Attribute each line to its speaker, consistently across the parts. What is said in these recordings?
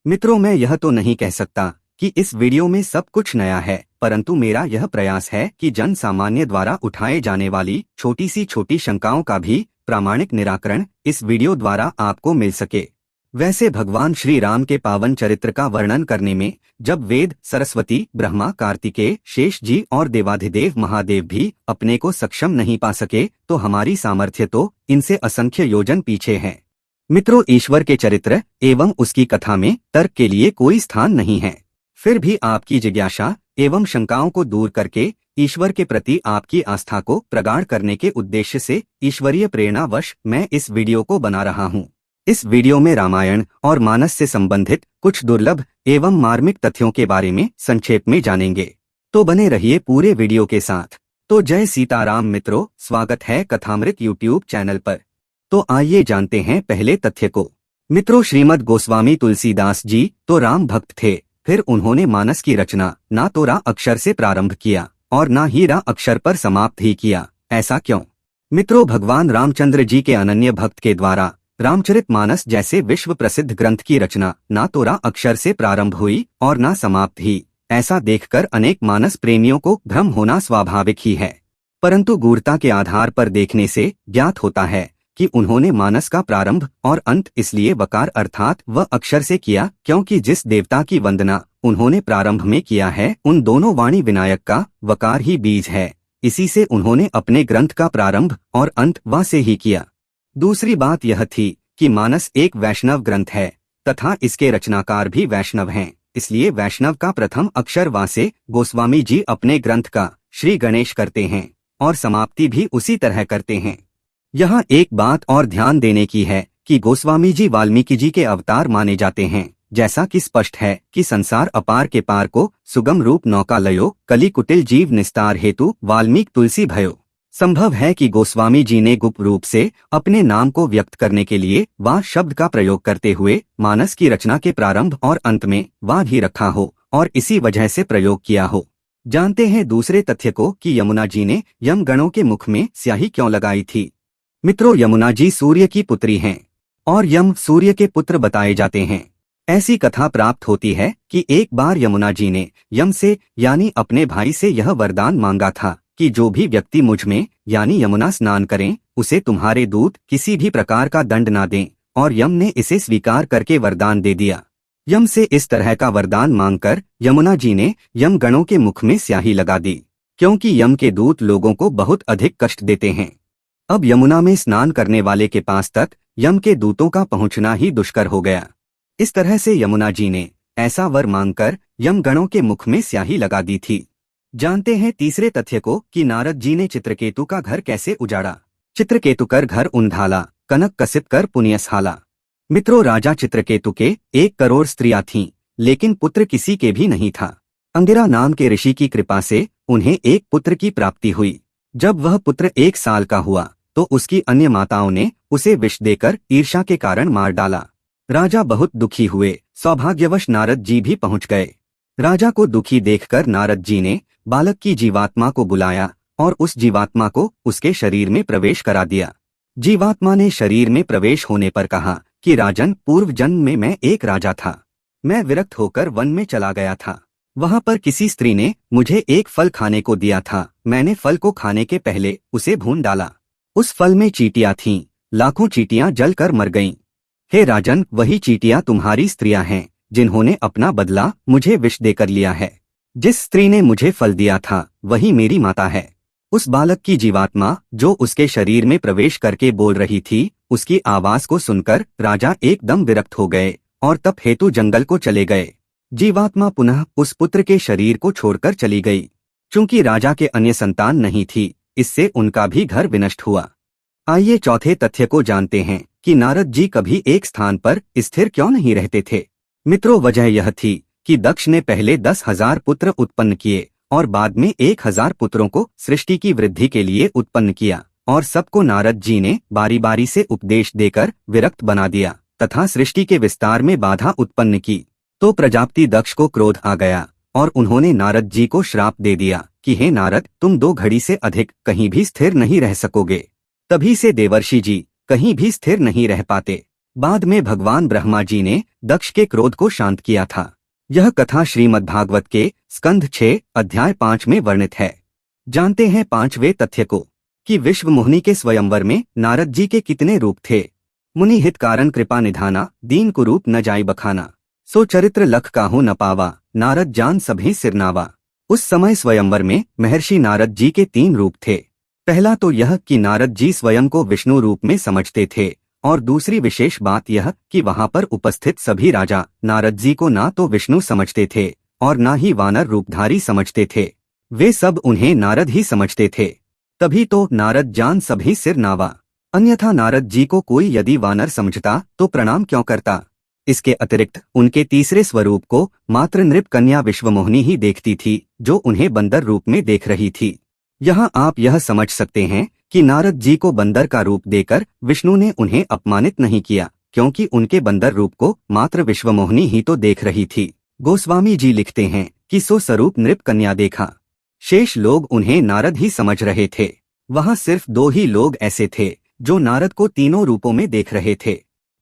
Speaker 1: मित्रों, मैं यह तो नहीं कह सकता कि इस वीडियो में सब कुछ नया है, परंतु मेरा यह प्रयास है कि जन सामान्य द्वारा उठाए जाने वाली छोटी सी छोटी शंकाओं का भी प्रामाणिक निराकरण इस वीडियो द्वारा आपको मिल सके। वैसे भगवान श्री राम के पावन चरित्र का वर्णन करने में जब वेद, सरस्वती, ब्रह्मा, कार्तिकेय, शेष जी और देवाधिदेव महादेव भी अपने को सक्षम नहीं पा सके, तो हमारी सामर्थ्य तो इनसे असंख्य योजन पीछे है। मित्रों, ईश्वर के चरित्र एवं उसकी कथा में तर्क के लिए कोई स्थान नहीं है। फिर भी आपकी जिज्ञासा एवं शंकाओं को दूर करके ईश्वर के प्रति आपकी आस्था को प्रगाढ़ करने के उद्देश्य से ईश्वरीय प्रेरणावश मैं इस वीडियो को बना रहा हूँ। इस वीडियो में रामायण और मानस से संबंधित कुछ दुर्लभ एवं मार्मिक तथ्यों के बारे में संक्षेप में जानेंगे, तो बने रहिए पूरे वीडियो के साथ। तो जय सीताराम मित्रों, स्वागत है कथामृत यूट्यूब चैनल पर। तो आइए जानते हैं पहले तथ्य को। मित्रों, श्रीमद् गोस्वामी तुलसीदास जी तो राम भक्त थे, फिर उन्होंने मानस की रचना ना तो रा अक्षर से प्रारंभ किया और ना ही रा अक्षर पर समाप्त ही किया। ऐसा क्यों? मित्रों, भगवान रामचंद्र जी के अनन्य भक्त के द्वारा रामचरितमानस जैसे विश्व प्रसिद्ध ग्रंथ की रचना ना तो रा अक्षर से प्रारंभ हुई और ना समाप्त ही, ऐसा देखकर अनेक मानस प्रेमियों को भ्रम होना स्वाभाविक ही है। परंतु गूढ़ता के आधार पर देखने से ज्ञात होता है कि उन्होंने मानस का प्रारंभ और अंत इसलिए वकार अर्थात व अक्षर से किया क्योंकि जिस देवता की वंदना उन्होंने प्रारंभ में किया है उन दोनों वाणी विनायक का वकार ही बीज है। इसी से उन्होंने अपने ग्रंथ का प्रारंभ और अंत वा से ही किया। दूसरी बात यह थी कि मानस एक वैष्णव ग्रंथ है तथा इसके रचनाकार भी वैष्णव हैं, इसलिए वैष्णव का प्रथम अक्षर वा से गोस्वामी जी अपने ग्रंथ का श्री गणेश करते हैं और समाप्ति भी उसी तरह करते हैं। यहाँ एक बात और ध्यान देने की है कि गोस्वामी जी वाल्मीकि जी के अवतार माने जाते हैं, जैसा कि स्पष्ट है कि संसार अपार के पार को सुगम रूप नौका लयो, कली कुटिल जीव निस्तार हेतु वाल्मीकि तुलसी भयो। संभव है कि गोस्वामी जी ने गुप्त रूप से अपने नाम को व्यक्त करने के लिए वाह शब्द का प्रयोग करते हुए मानस की रचना के प्रारंभ और अंत में वाह भी रखा हो और इसी वजह से प्रयोग किया हो। जानते हैं दूसरे तथ्य को कि यमुना जी ने यम गणों के मुख में स्याही क्यों लगाई थी। मित्रों, यमुना जी सूर्य की पुत्री हैं और यम सूर्य के पुत्र बताए जाते हैं। ऐसी कथा प्राप्त होती है कि एक बार यमुना जी ने यम से यानी अपने भाई से यह वरदान मांगा था कि जो भी व्यक्ति मुझ में यानी यमुना स्नान करें उसे तुम्हारे दूत किसी भी प्रकार का दंड ना दें, और यम ने इसे स्वीकार करके वरदान दे दिया। यम से इस तरह का वरदान मांगकर यमुना जी ने यम गणों के मुख में स्याही लगा दी, क्योंकि यम के दूत लोगों को बहुत अधिक कष्ट देते हैं। अब यमुना में स्नान करने वाले के पास तक यम के दूतों का पहुंचना ही दुष्कर हो गया। इस तरह से यमुना जी ने ऐसा वर मांगकर यम गणों के मुख में स्याही लगा दी थी। जानते हैं तीसरे तथ्य को कि नारद जी ने चित्रकेतु का घर कैसे उजाड़ा। चित्रकेतु कर घर उन्धाला, कनक कसित कर पुण्यसहाला। मित्रों, राजा चित्रकेतु के 1 करोड़ स्त्रियां थीं, लेकिन पुत्र किसी के भी नहीं था। अंगिरा नाम के ऋषि की कृपा से उन्हें एक पुत्र की प्राप्ति हुई। जब वह पुत्र 1 साल का हुआ तो उसकी अन्य माताओं ने उसे विष देकर ईर्ष्या के कारण मार डाला। राजा बहुत दुखी हुए। सौभाग्यवश नारद जी भी पहुंच गए। राजा को दुखी देखकर नारद जी ने बालक की जीवात्मा को बुलाया और उस जीवात्मा को उसके शरीर में प्रवेश करा दिया। जीवात्मा ने शरीर में प्रवेश होने पर कहा कि राजन, पूर्व जन्म में मैं एक राजा था। मैं विरक्त होकर वन में चला गया था। वहां पर किसी स्त्री ने मुझे एक फल खाने को दिया था। मैंने फल को खाने के पहले उसे भून डाला। उस फल में चींटियां थीं। लाखों चींटियां जलकर मर गईं। हे राजन, वही चींटियां तुम्हारी स्त्रियां हैं जिन्होंने अपना बदला मुझे विष देकर लिया है। जिस स्त्री ने मुझे फल दिया था वही मेरी माता है। उस बालक की जीवात्मा जो उसके शरीर में प्रवेश करके बोल रही थी, उसकी आवाज को सुनकर राजा एकदम विरक्त हो गए और तप हेतु जंगल को चले गए। जीवात्मा पुनः उस पुत्र के शरीर को छोड़कर चली गई। चूंकि राजा के अन्य संतान नहीं थी, इससे उनका भी घर विनष्ट हुआ। आइए चौथे तथ्य को जानते हैं कि नारद जी कभी एक स्थान पर स्थिर क्यों नहीं रहते थे। मित्रों, वजह यह थी कि दक्ष ने पहले 10,000 पुत्र उत्पन्न किए और बाद में 1,000 पुत्रों को सृष्टि की वृद्धि के लिए उत्पन्न किया, और सबको नारद जी ने बारी बारी से उपदेश देकर विरक्त बना दिया तथा सृष्टि के विस्तार में बाधा उत्पन्न की। तो प्रजापति दक्ष को क्रोध आ गया और उन्होंने नारद जी को श्राप दे दिया कि हे नारद, तुम 2 घड़ी से अधिक कहीं भी स्थिर नहीं रह सकोगे। तभी से देवर्षि जी कहीं भी स्थिर नहीं रह पाते। बाद में भगवान ब्रह्मा जी ने दक्ष के क्रोध को शांत किया था। यह कथा श्रीमद्भागवत के स्कंध 6 अध्याय 5 में वर्णित है। जानते हैं पांचवें तथ्य को कि विश्व मोहिनी के स्वयंवर में नारद जी के कितने रूप थे। मुनि हित कारण कृपा निधाना, दीन कुरूप न जाई बखाना। सो चरित्र लख काहू न पावा, नारद जान सभी सिरनावा। उस समय स्वयंवर में महर्षि नारद जी के 3 रूप थे। पहला तो यह कि नारद जी स्वयं को विष्णु रूप में समझते थे, और दूसरी विशेष बात यह कि वहां पर उपस्थित सभी राजा नारद जी को ना तो विष्णु समझते थे और ना ही वानर रूपधारी समझते थे। वे सब उन्हें नारद ही समझते थे। तभी तो नारद जान सभी सिर नावा। अन्यथा नारद जी को कोई यदि वानर समझता तो प्रणाम क्यों करता। इसके अतिरिक्त उनके तीसरे स्वरूप को मात्र नृप कन्या विश्वमोहिनी ही देखती थी, जो उन्हें बंदर रूप में देख रही थी। यहाँ आप यह समझ सकते हैं कि नारद जी को बंदर का रूप देकर विष्णु ने उन्हें अपमानित नहीं किया, क्योंकि उनके बंदर रूप को मात्र विश्वमोहिनी ही तो देख रही थी। गोस्वामी जी लिखते हैं कि सो स्वरूप नृप कन्या देखा, शेष लोग उन्हें नारद ही समझ रहे थे। वहां सिर्फ 2 ही लोग ऐसे थे जो नारद को तीनों रूपों में देख रहे थे।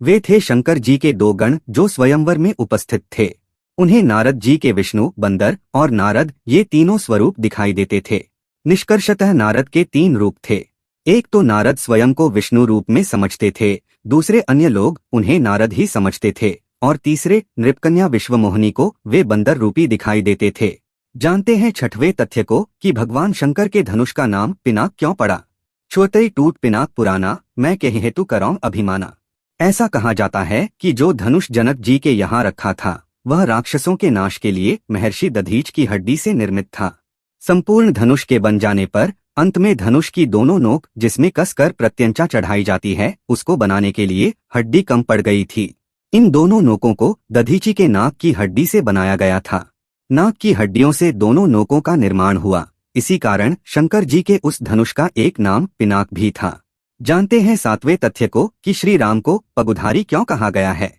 Speaker 1: वे थे शंकर जी के 2 गण जो स्वयंवर में उपस्थित थे। उन्हें नारद जी के विष्णु, बंदर और नारद ये तीनों स्वरूप दिखाई देते थे। निष्कर्षतः नारद के 3 रूप थे। एक तो नारद स्वयं को विष्णु रूप में समझते थे, दूसरे अन्य लोग उन्हें नारद ही समझते थे, और तीसरे नृपकन्या विश्वमोहिनी को वे बंदर रूपी दिखाई देते थे। जानते हैं छठवें तथ्य को कि भगवान शंकर के धनुष का नाम पिनाक क्यों पड़ा। छोतई टूट पिनाक पुराना, मैं कह हेतु कराऊं अभिमाना। ऐसा कहा जाता है कि जो धनुष जनक जी के यहाँ रखा था वह राक्षसों के नाश के लिए महर्षि दधीच की हड्डी से निर्मित था। संपूर्ण धनुष के बन जाने पर अंत में धनुष की दोनों नोक जिसमें कसकर प्रत्यंचा चढ़ाई जाती है, उसको बनाने के लिए हड्डी कम पड़ गई थी। इन दोनों नोकों को दधीची के नाक की हड्डी से बनाया गया था। नाक की हड्डियों से दोनों नोकों का निर्माण हुआ। इसी कारण शंकर जी के उस धनुष का एक नाम पिनाक भी था। जानते हैं 7वें तथ्य को कि श्री राम को पगुधारी क्यों कहा गया है।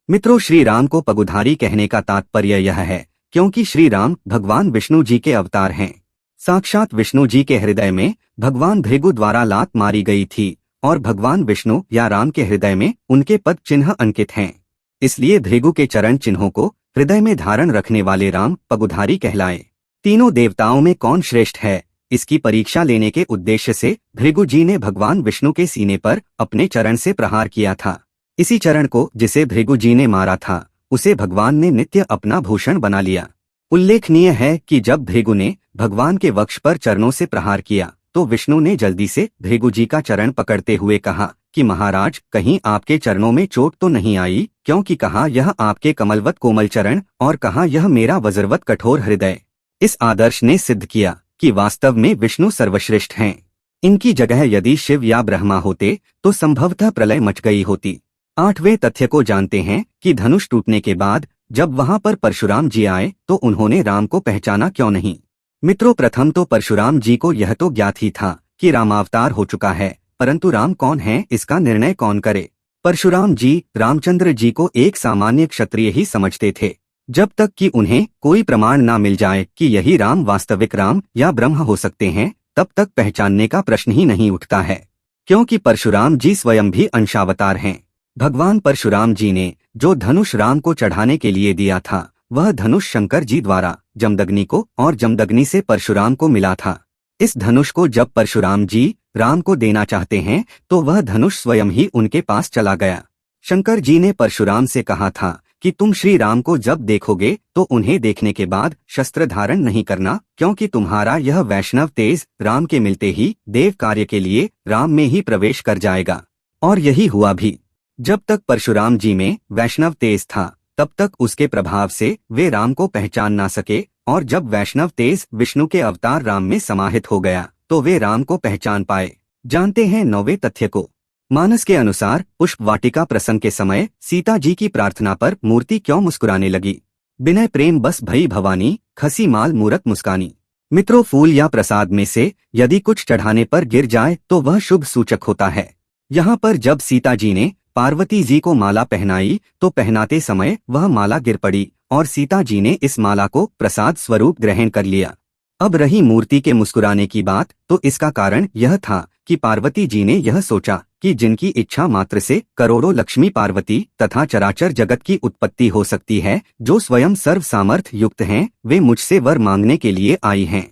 Speaker 1: मित्रों, श्री राम को पगुधारी कहने का तात्पर्य यह है क्योंकि श्री राम भगवान विष्णु जी के अवतार हैं। साक्षात विष्णु जी के हृदय में भगवान भृगु द्वारा लात मारी गई थी और भगवान विष्णु या राम के हृदय में उनके पद चिन्ह अंकित हैं। इसलिए भृगु के चरण चिन्हों को हृदय में धारण रखने वाले राम पगुधारी कहलाए। तीनों देवताओं में कौन श्रेष्ठ है, इसकी परीक्षा लेने के उद्देश्य से भृगु जी ने भगवान विष्णु के सीने पर अपने चरण से प्रहार किया था। इसी चरण को जिसे भृगु जी ने मारा था उसे भगवान ने नित्य अपना भूषण बना लिया। उल्लेखनीय है कि जब भृगु ने भगवान के वक्ष पर चरणों से प्रहार किया तो विष्णु ने जल्दी से भृगु जी का चरण पकड़ते हुए कहा कि महाराज, कहीं आपके चरणों में चोट तो नहीं आई, क्योंकि कहा यह आपके कमलवत कोमल चरण और कहा यह मेरा वज्रवत कठोर हृदय। इस आदर्श ने सिद्ध किया कि वास्तव में विष्णु सर्वश्रेष्ठ हैं। इनकी जगह यदि शिव या ब्रह्मा होते तो संभवतः प्रलय मच गई होती। 8वें तथ्य को जानते हैं कि धनुष टूटने के बाद जब वहां पर परशुराम जी आए तो उन्होंने राम को पहचाना क्यों नहीं। मित्रों, प्रथम तो परशुराम जी को यह तो ज्ञात ही था कि रामावतार हो चुका है, परंतु राम कौन है इसका निर्णय कौन करे। परशुराम जी रामचंद्र जी को एक सामान्य क्षत्रिय ही समझते थे। जब तक कि उन्हें कोई प्रमाण ना मिल जाए कि यही राम वास्तविक राम या ब्रह्म हो सकते हैं, तब तक पहचानने का प्रश्न ही नहीं उठता है, क्योंकि परशुराम जी स्वयं भी अंशावतार हैं। भगवान परशुराम जी ने जो धनुष राम को चढ़ाने के लिए दिया था वह धनुष शंकर जी द्वारा जमदग्नि को और जमदग्नि से परशुराम को मिला था। इस धनुष को जब परशुराम जी राम को देना चाहते हैं तो वह धनुष स्वयं ही उनके पास चला गया। शंकर जी ने परशुराम से कहा था कि तुम श्री राम को जब देखोगे तो उन्हें देखने के बाद शस्त्र धारण नहीं करना, क्योंकि तुम्हारा यह वैष्णव तेज राम के मिलते ही देव कार्य के लिए राम में ही प्रवेश कर जाएगा। और यही हुआ भी। जब तक परशुराम जी में वैष्णव तेज था तब तक उसके प्रभाव से वे राम को पहचान ना सके, और जब वैष्णव तेज विष्णु के अवतार राम में समाहित हो गया तो वे राम को पहचान पाए। जानते हैं 9वें तथ्य को। मानस के अनुसार पुष्प वाटिका प्रसंग के समय सीता जी की प्रार्थना पर मूर्ति क्यों मुस्कुराने लगी। बिना प्रेम बस भई भवानी, खसी माल मूरत मुस्कानी। मित्रों, फूल या प्रसाद में से यदि कुछ चढ़ाने पर गिर जाए तो वह शुभ सूचक होता है। यहाँ पर जब सीता जी ने पार्वती जी को माला पहनाई तो पहनाते समय वह माला गिर पड़ी और सीता जी ने इस माला को प्रसाद स्वरूप ग्रहण कर लिया। अब रही मूर्ति के मुस्कुराने की बात, तो इसका कारण यह था कि पार्वती जी ने यह सोचा कि जिनकी इच्छा मात्र से करोड़ों लक्ष्मी पार्वती तथा चराचर जगत की उत्पत्ति हो सकती है, जो स्वयं सर्व सामर्थ्य युक्त हैं, वे मुझसे वर मांगने के लिए आई हैं।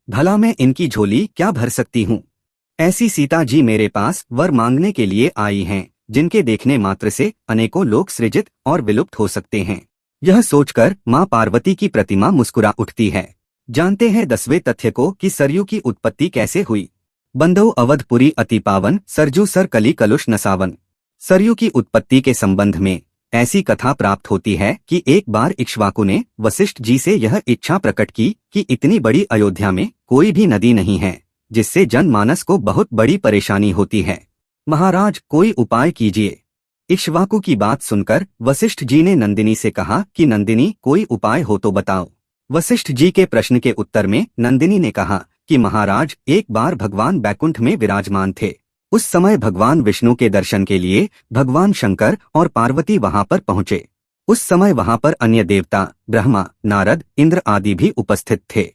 Speaker 1: भला मैं इनकी झोली क्या भर सकती हूँ। ऐसी सीता जी मेरे पास वर मांगने के लिए आई हैं, जिनके देखने मात्र से अनेकों लोग सृजित और विलुप्त हो सकते हैं। यह सोचकर माँ पार्वती की प्रतिमा मुस्कुरा उठती है। जानते हैं 10वें तथ्य को कि सरयू की उत्पत्ति कैसे हुई। बंधु अवधपुरी अति पावन, सरजू सर कली कलुष नसावन। सरयू की उत्पत्ति के संबंध में ऐसी कथा प्राप्त होती है कि एक बार इक्ष्वाकु ने वशिष्ठ जी से यह इच्छा प्रकट की कि इतनी बड़ी अयोध्या में कोई भी नदी नहीं है, जिससे जनमानस को बहुत बड़ी परेशानी होती है। महाराज, कोई उपाय कीजिए। इक्ष्वाकु की बात सुनकर वशिष्ठ जी ने नंदिनी से कहा कि नंदिनी, कोई उपाय हो तो बताओ। वशिष्ठ जी के प्रश्न के उत्तर में नंदिनी ने कहा कि महाराज, एक बार भगवान बैकुंठ में विराजमान थे। उस समय भगवान विष्णु के दर्शन के लिए भगवान शंकर और पार्वती वहां पर पहुंचे। उस समय वहां पर अन्य देवता ब्रह्मा, नारद, इंद्र आदि भी उपस्थित थे।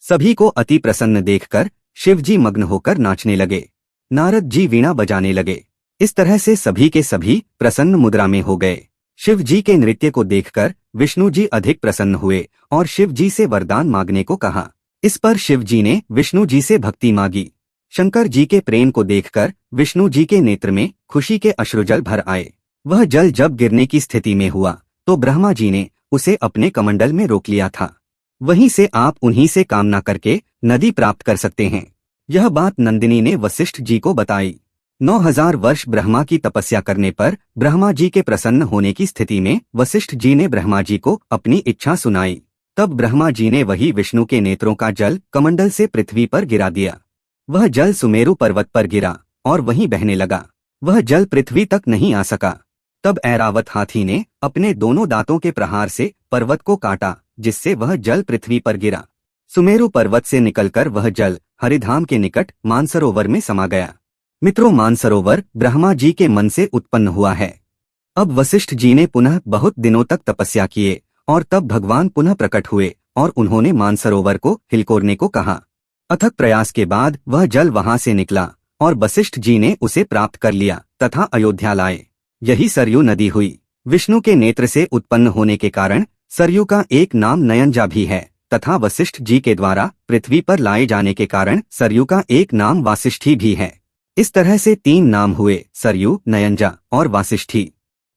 Speaker 1: सभी को अति प्रसन्न देखकर शिव जी मग्न होकर नाचने लगे। नारद जी वीणा बजाने लगे। इस तरह से सभी के सभी प्रसन्न मुद्रा में हो गए। शिव जी के नृत्य को देखकर विष्णु जी अधिक प्रसन्न हुए और शिव जी से वरदान मांगने को कहा। इस पर शिव जी ने विष्णु जी से भक्ति मांगी। शंकर जी के प्रेम को देखकर विष्णु जी के नेत्र में खुशी के अश्रुजल भर आए। वह जल जब गिरने की स्थिति में हुआ तो ब्रह्मा जी ने उसे अपने कमंडल में रोक लिया था। वहीं से आप उन्हीं से कामना करके नदी प्राप्त कर सकते हैं। यह बात नंदिनी ने वशिष्ठ जी को बताई। 9000 वर्ष ब्रह्मा की तपस्या करने पर ब्रह्मा जी के प्रसन्न होने की स्थिति में वशिष्ठ जी ने ब्रह्मा जी को अपनी इच्छा सुनाई। तब ब्रह्मा जी ने वही विष्णु के नेत्रों का जल कमंडल से पृथ्वी पर गिरा दिया। वह जल सुमेरु पर्वत पर गिरा और वहीं बहने लगा। वह जल पृथ्वी तक नहीं आ सका। तब ऐरावत हाथी ने अपने दोनों दांतों के प्रहार से पर्वत को काटा, जिससे वह जल पृथ्वी पर गिरा। सुमेरु पर्वत से निकलकर वह जल हरिधाम के निकट मानसरोवर में समा गया। मित्रों, मानसरोवर ब्रह्मा जी के मन से उत्पन्न हुआ है। अब वशिष्ठ जी ने पुनः बहुत दिनों तक तपस्या किए और तब भगवान पुनः प्रकट हुए और उन्होंने मानसरोवर को हिलकोरने को कहा। अथक प्रयास के बाद वह जल वहां से निकला और वशिष्ठ जी ने उसे प्राप्त कर लिया तथा अयोध्या लाए। यही सरयू नदी हुई। विष्णु के नेत्र से उत्पन्न होने के कारण सरयू का एक नाम नयनजा भी है तथा वशिष्ठ जी के द्वारा पृथ्वी पर लाए जाने के कारण सरयू का एक नाम वासिष्ठी भी है। इस तरह से 3 नाम हुए, सरयू, नयनजा और वासिष्ठी।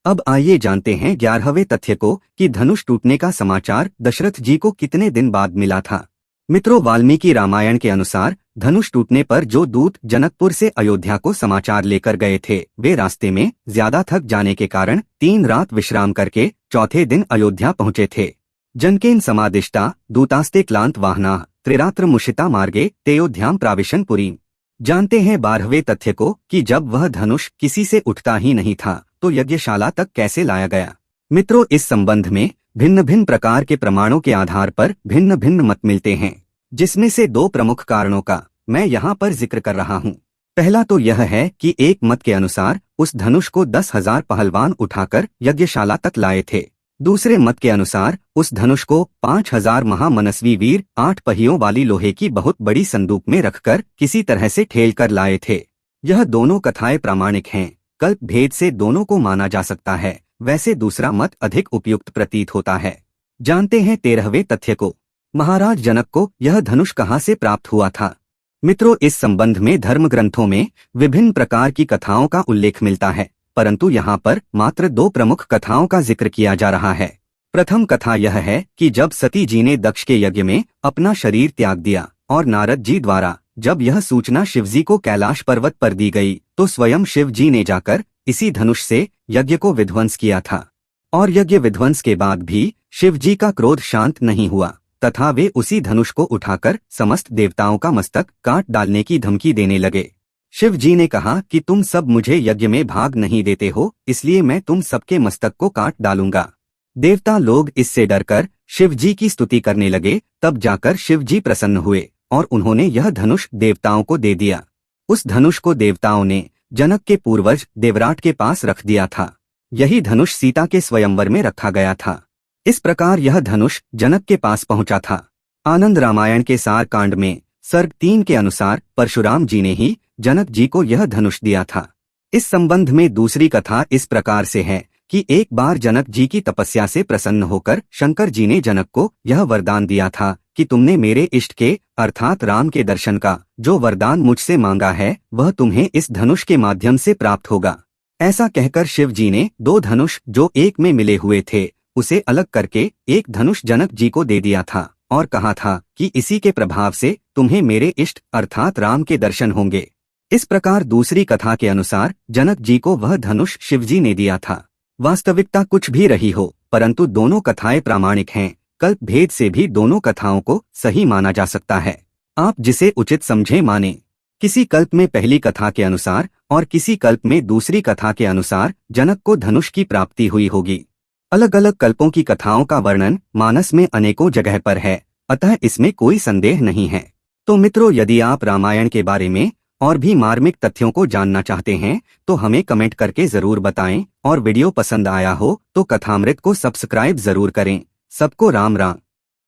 Speaker 1: अब आइए जानते हैं 11वें तथ्य को कि धनुष टूटने का समाचार दशरथ जी को कितने दिन बाद मिला था। मित्रों, वाल्मीकि रामायण के अनुसार धनुष टूटने पर जो दूत जनकपुर से अयोध्या को समाचार लेकर गए थे, वे रास्ते में ज्यादा थक जाने के कारण 3 रात विश्राम करके चौथे दिन अयोध्या पहुंचे थे। जनकेन समादिष्टा दूतास्ते क्लांत वाहना त्रिरात्र मुषिता मार्गे तेयोध्याम प्राविशन पुरीम। जानते हैं 12वें तथ्य को कि जब वह धनुष किसी से उठता ही नहीं था तो यज्ञशाला तक कैसे लाया गया। मित्रों, इस संबंध में भिन्न भिन्न प्रकार के प्रमाणों के आधार पर भिन्न भिन्न मत मिलते हैं, जिसमें से 2 प्रमुख कारणों का मैं यहाँ पर जिक्र कर रहा हूँ। पहला तो यह है कि एक मत के अनुसार उस धनुष को 10,000 पहलवान उठाकर यज्ञशाला तक लाए थे। दूसरे मत के अनुसार उस धनुष को 5,000 महामनस्वी वीर 8 पहियों वाली लोहे की बहुत बड़ी संदूक में रखकर किसी तरह से ठेल कर लाए थे। यह दोनों कथाएं प्रामाणिक हैं। कल्प भेद से दोनों को माना जा सकता है, वैसे दूसरा मत अधिक उपयुक्त प्रतीत होता है। जानते हैं 13वें तथ्य को। महाराज जनक को यह धनुष कहाँ से प्राप्त हुआ था। मित्रों, इस संबंध में धर्म ग्रंथों में विभिन्न प्रकार की कथाओं का उल्लेख मिलता है, परंतु यहाँ पर मात्र 2 प्रमुख कथाओं का जिक्र किया जा रहा है। प्रथम कथा यह है कि जब सती जी ने दक्ष के यज्ञ में अपना शरीर त्याग दिया और नारद जी द्वारा जब यह सूचना शिवजी को कैलाश पर्वत पर दी गई तो स्वयं शिव जी ने जाकर इसी धनुष से यज्ञ को विध्वंस किया था। और यज्ञ विध्वंस के बाद भी शिव जी का क्रोध शांत नहीं हुआ तथा वे उसी धनुष को उठाकर समस्त देवताओं का मस्तक काट डालने की धमकी देने लगे। शिव जी ने कहा कि तुम सब मुझे यज्ञ में भाग नहीं देते हो, इसलिए मैं तुम सबके मस्तक को काट डालूंगा। देवता लोग इससे डरकर शिव जी की स्तुति करने लगे। तब जाकर शिव जी प्रसन्न हुए और उन्होंने यह धनुष देवताओं को दे दिया। उस धनुष को देवताओं ने जनक के पूर्वज देवराट के पास रख दिया था। यही धनुष सीता के स्वयंवर में रखा गया था। इस प्रकार यह धनुष जनक के पास पहुंचा था। आनंद रामायण के सार कांड में सर्ग 3 के अनुसार परशुराम जी ने ही जनक जी को यह धनुष दिया था। इस संबंध में दूसरी कथा इस प्रकार से है कि एक बार जनक जी की तपस्या से प्रसन्न होकर शंकर जी ने जनक को यह वरदान दिया था कि तुमने मेरे इष्ट के अर्थात राम के दर्शन का जो वरदान मुझसे मांगा है वह तुम्हें इस धनुष के माध्यम से प्राप्त होगा। ऐसा कहकर शिव जी ने 2 धनुष जो एक में मिले हुए थे उसे अलग करके एक धनुष जनक जी को दे दिया था और कहा था कि इसी के प्रभाव से तुम्हें मेरे इष्ट अर्थात राम के दर्शन होंगे। इस प्रकार दूसरी कथा के अनुसार जनक जी को वह धनुष शिवजी ने दिया था। वास्तविकता कुछ भी रही हो परंतु दोनों कथाएं प्रामाणिक हैं। कल्प भेद से भी दोनों कथाओं को सही माना जा सकता है। आप जिसे उचित समझे माने। किसी कल्प में पहली कथा के अनुसार और किसी कल्प में दूसरी कथा के अनुसार जनक को धनुष की प्राप्ति हुई होगी। अलग अलग कल्पों की कथाओं का वर्णन मानस में अनेकों जगह पर है, अतः इसमें कोई संदेह नहीं है। तो मित्रों, यदि आप रामायण के बारे में और भी मार्मिक तथ्यों को जानना चाहते हैं तो हमें कमेंट करके जरूर बताएं और वीडियो पसंद आया हो तो कथामृत को सब्सक्राइब जरूर करें। सबको राम राम।